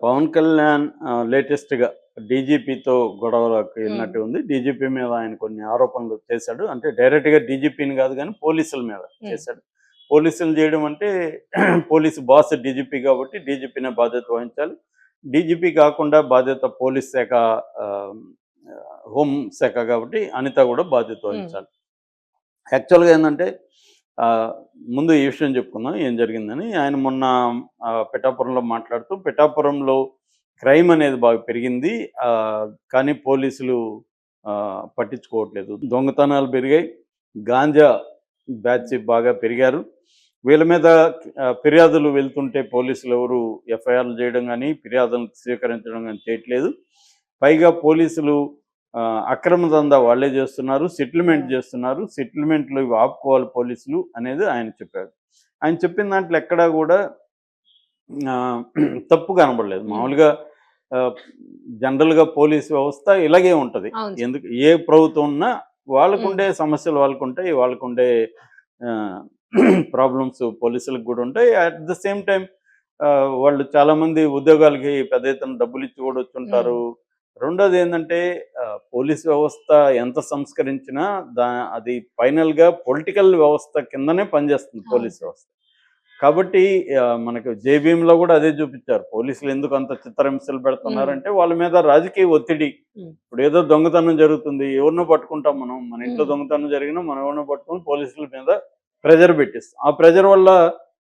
పవన్ కళ్యాణ్ లేటెస్ట్‌గా డీజీపీతో గొడవలోకి హ్మ్. వెళ్ళినట్టు ఉంది. డీజీపీ మీద ఆయన కొన్ని ఆరోపణలు చేశాడు. అంటే డైరెక్ట్‌గా డీజీపీని కాదు గానీ పోలీసుల మీద హ్మ్. చేశాడు. పోలీసులు చేయడం అంటే పోలీసు బాస్ డీజీపీ కాబట్టి డీజీపీనే బాధ్యత వహించాలి. డీజీపీ కాకుండా బాధ్యత పోలీస్ శాఖ ఆహ్, హోం శాఖ కాబట్టి అనిత కూడా బాధ్యత హ్మ్. వహించాలి. యాక్చువల్‌గా ఏందంటే ఆహ్, ముందు ఈ విషయం చెప్పుకుందాం ఏం జరిగిందని. ఆయన మొన్న పిఠాపురంలో మాట్లాడుతూ పిఠాపురంలో క్రైమ్ అనేది బాగా పెరిగింది. కానీ పోలీసులు పట్టించుకోవట్లేదు. దొంగతనాలు పెరిగాయి. గాంజా బ్యాచ్ బాగా పెరిగారు. వీళ్ళ మీద ఫిర్యాదులు వెళ్తుంటే పోలీసులు ఎవరు ఎఫ్ఐఆర్‌లు చేయడం గానీ, ఫిర్యాదులను స్వీకరించడం గానీ చేయట్లేదు. పైగా పోలీసులు అక్రమ దందా వాళ్ళే చేస్తున్నారు. Settlement yeah! చేస్తున్నారు. సెటిల్మెంట్‌లు ఇవి ఆపుకోవాలి పోలీసులు అనేది ఆయన చెప్పారు. ఆయన చెప్పిన దాంట్లో ఎక్కడా గూడా ఆహ్, తప్పు కనబడలేదు. హ్మ్. మామూలుగా ఆహ్, జనరల్‌గా పోలీస్ వ్యవస్థ ఇలాగే ఉంటది. అవును. ఎందుకు ఏ ప్రభుత్వం ఉన్నా హ్మ్. వాళ్ళకుండే సమస్యలు వాళ్ళకుంటాయి. వాళ్ళకుండే ఆహ్, ప్రాబ్లమ్స్ పోలీసులకు గూడా ఉంటాయి. అట్ ద సేమ్ టైమ్ వాళ్ళు చాలామంది ఉద్యోగాలకి పెద్ద ఎత్తున డబ్బులిచ్చి గూడా హ్మ్. వచ్చుంటారు. రెండోదేందంటే పోలీస్ వ్యవస్థ ఎంత సంస్కరించినా దా అది ఫైనల్‌గా పొలిటికల్ వ్యవస్థ కిందనే పనిచేస్తుంది అవును. పోలీస్ వ్యవస్థ. కాబట్టి మనకు 'జై భీమ్‌లో' గూడా అదే చూపిచ్చారు. పోలీసులు ఎందుకు అంత చిత్రహింసలు హ్మ్. పెడుతున్నారంటే వాళ్ళ మీద రాజకీయ ఒత్తిడి. హ్మ్. ఇప్పుడేదో దొంగతనం జరుగుతుంది. ఎవరినో పట్టుకుంటాం మనం. మన ఇంట్లో హ్మ్. దొంగతనం జరిగినా మనం ఎవరినో పట్టుకొని పోలీసుల మీద ప్రెషర్ పెట్టిస్తాం. ఆ ప్రెషర్ వల్ల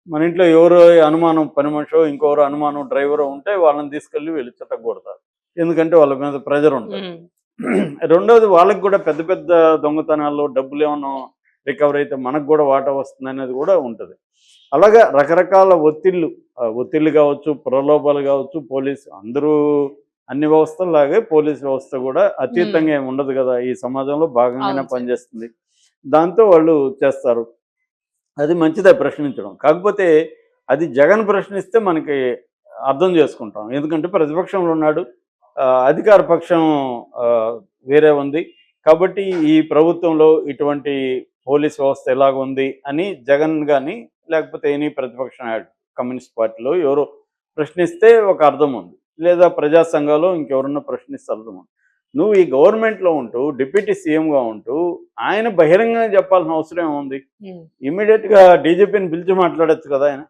మన ఇంట్లో ఎవరో అనుమానం పని మనిషో, ఇంకెవరో అనుమానం డ్రైవరో ఉంటే వాళ్ళని తీసుకెళ్ళి వీళ్ళు చితక్కొడతారు. ఎందుకంటే వాళ్ళ మీద ప్రెషర్ ఉంటది. హ్మ్. రెండోది వాళ్ళకి గూడా పెద్ద పెద్ద దొంగతనాల్లో డబ్బులేమన్నా రికవర్ అయితే మనకు గూడా వాటా వస్తుందనేది గూడా ఉంటది. అలాగా రకరకాల ఒత్తిళ్ళు గావచ్చు, ప్రలోభాలు గావచ్చు, పోలీసు అందరూ అన్ని వ్యవస్థల్లాగే పోలీస్ వ్యవస్థ గూడా హ్మ్. అతీతంగా ఏమి ఉండదు గదా! ఈ సమాజంలో భాగంగానే అవును సార్. పనిచేస్తుంది. దాంతో వాళ్ళు చేస్తారు. అది మంచిదే ప్రశ్నించడం. కాకపోతే అది జగన్ ప్రశ్నిస్తే మనకి అర్థం చేసుకుంటాం. ఎందుకంటే ప్రతిపక్షంలో ఉన్నాడు. అధికార పక్షం ఆహ్, వేరే ఉంది. కాబట్టి ఈ ప్రభుత్వంలో ఇటువంటి పోలీస్ వ్యవస్థ ఎలాగుంది అని జగన్ గాని, లేకపోతే ఎనీ ప్రతిపక్ష నాయకుడు కమ్యూనిస్ట్ పార్టీలో ఎవరో ప్రశ్నిస్తే ఒక అర్థం ఉంది. లేదా ప్రజా సంఘాలో ఇంకెవరన్నా ప్రశ్నిస్తే అర్థం ఉంది. నువ్వు ఈ గవర్నమెంట్‌లో ఉంటూ డిప్యూటీ సీఎంగా ఉంటూ ఆయన బహిరంగంగా చెప్పాల్సిన అవసరం ఏముంది? హ్మ్. ఇమ్మీడియేట్‌గా డీజీపీని పిలిచి మాట్లాడొచ్చు కదా ఆయన.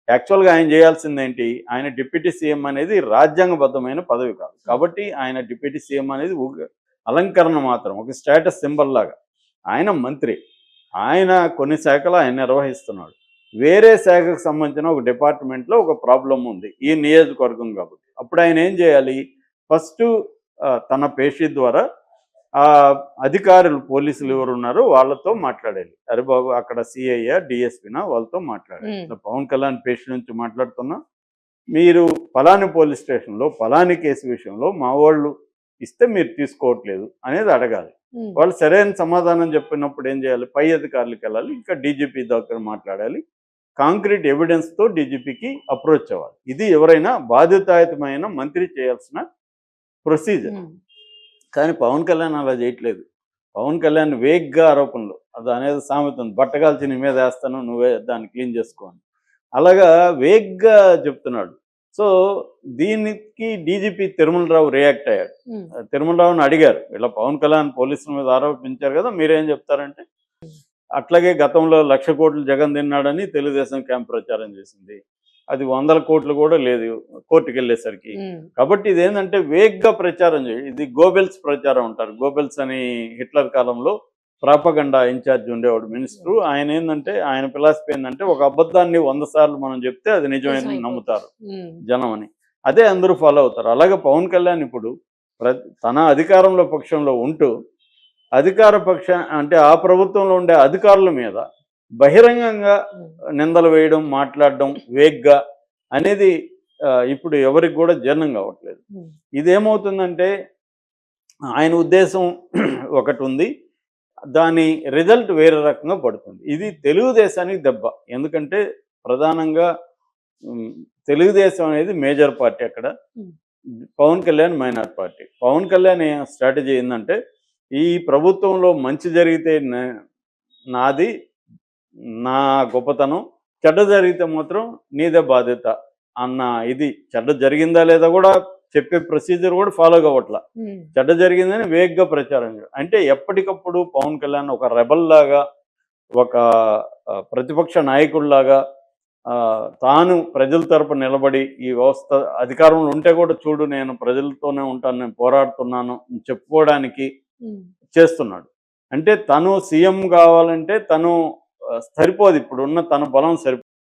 యాక్చువల్‌గా ఆయన చేయాల్సిందేంటి? ఆయన డిప్యూటీ సీఎం అనేది రాజ్యాంగబద్ధమైన పదవి కాదు. హ్మ్. కాబట్టి ఆయన డిప్యూటీ సీఎం అనేది అలంకరణ మాత్రం. ఒక స్టేటస్ సింబల్ లాగా. ఆయన మంత్రి. ఆయన కొన్ని శాఖలు ఆయన నిర్వహిస్తున్నాడు. వేరే శాఖకు సంబంధించిన ఒక డిపార్ట్‌మెంట్‌లో ఒక ప్రాబ్లమ్ ఉంది. ఈ నియోజకవర్గం కాబట్టి. అప్పుడు ఆయన ఏం చేయాలి? ఫస్టు తన పేషి ద్వారా అధికారులు పోలీసులు హ్మ్. ఎవరున్నారో వాళ్ళతో మాట్లాడాలి. అరే బాబు అక్కడ సీఐయా, డీఎస్పీనా వాళ్ళతో మాట్లాడాలి. హ్మ్. ఇట్లా పవన్ కళ్యాణ్ పేషి నుంచి మాట్లాడుతున్నా. మీరు పలాని పోలీస్ స్టేషన్‌లో పలాని కేసు విషయంలో మా వోళ్ళు ఇస్తే మీరు తీసుకోవట్లేదు అనేది అడగాలి. హ్మ్. వాళ్ళు సరైన సమాధానం చెప్పినప్పుడు ఏం చేయాలి? పై అధికారులకెళ్ళాలి. ఇంకా డీజీపీ దగ్గర మాట్లాడాలి. కాంక్రీట్ ఎవిడెన్స్‌తో డీజీపీకి అప్రోచ్ అవ్వాలి. ఇది ఎవరైనా బాధ్యతాయుతమైన మంత్రి చేయాల్సిన ప్రొసీజర్. హ్మ్. కానీ పవన్ కళ్యాణ్ అలా చేయట్లేదు. పవన్ కళ్యాణ్ వేగ్‌గా ఆరోపణలు. అదనేదో సామెత ఉంది. బట్టగాల్చి నీ మీదేస్తాను నువ్వే దాన్ని క్లీన్ చేసుకో అని. అలాగా వేగ్‌గా చెప్తున్నాడు. సో, దీనికి డీజీపీ తిరుమలరావు రియాక్ట్ అయ్యాడు. హ్మ్. తిరుమలరావుని అడిగారు. ఇలా పవన్ కళ్యాణ్ పోలీసుల మీద ఆరోపించారు కదా! మీరేం చెప్తారంటే, అట్లాగే గతంలో 1,00,00,000,00,000 జగన్ తిన్నాడని తెలుగుదేశం క్యాంప్ ప్రచారం చేసింది. అది 100,00,00,000 కూడా లేదు కోర్టుకెళ్ళేసరికి. హ్మ్. కాబట్టి ఇదేందంటే వేగ్‌గా ప్రచారం ఇది గోబెల్స్ ప్రచారం అంటారు. గోబెల్స్ అని హిట్లర్ కాలంలో ప్రాపగండా ఇన్‌చార్జ్ ఉండేవాడు మినిస్టరు. హ్మ్. ఆయనేందంటే ఆయన ఫిలాసఫీ ఏందంటే ఒక అబద్ధాన్ని 100 సార్లు మనం చెప్తే అది నిజమని నిజమైపోతుంది. నమ్ముతారు హ్మ్. జనం అని. అదే అందరూ ఫాలో అవుతారు. అలాగే పవన్ కళ్యాణ్ ఇప్పుడు తన అధికారంలో పక్షంలో ఉంటూ అధికార పక్ష అంటే ఆ ప్రభుత్వంలో ఉండే అధికారుల మీద బహిరంగంగా హ్మ్. నిందలు వేయడం, మాట్లాడడం వేగ్గా అనేది ఇప్పుడు ఎవరికి గూడా జీర్ణం కావట్లేదు. హ్మ్. ఇదేమవుతుందంటే ఆయన ఉద్దేశం ఒకటుంది. దాని రిజల్ట్ వేరే రకంగా పడుతుంది. ఇది తెలుగుదేశానికి దెబ్బ. ఎందుకంటే ప్రధానంగా హ్మ్, తెలుగుదేశం అనేది మేజర్ పార్టీ అక్కడ. Hmm. Pawan Kalyan minor party. Pawan Kalyan strategy ఏందంటే, ఈ ప్రభుత్వంలో మంచి జరిగితే నాది, నా గొప్పతనం. చెడ్డ జరిగితే మాత్రం నీదే బాధ్యత అన్న ఇది చెడ్డ జరిగిందా లేదా కూడా చెప్పే ప్రొసీజర్ కూడా ఫాలో కావట్లా. చెడ్డ జరిగిందని వేగ్గా ప్రచారం చేయడం. అంటే ఎప్పటికప్పుడు పవన్ కళ్యాణ్ ఒక రెబల్ లాగా, ఒక ప్రతిపక్ష నాయకుడిలాగా తాను ప్రజల తరపున నిలబడి ఈ వ్యవస్థ అధికారంలో ఉంటే కూడా చూడు నేను ప్రజలతోనే ఉంటాను, నేను పోరాడుతున్నాను అని చెప్పుకోవడానికి చేస్తున్నాడు. అంటే తను సీఎం కావాలంటే తను సరిపోదు, ఇప్పుడున్న తన బలం సరిపోదు.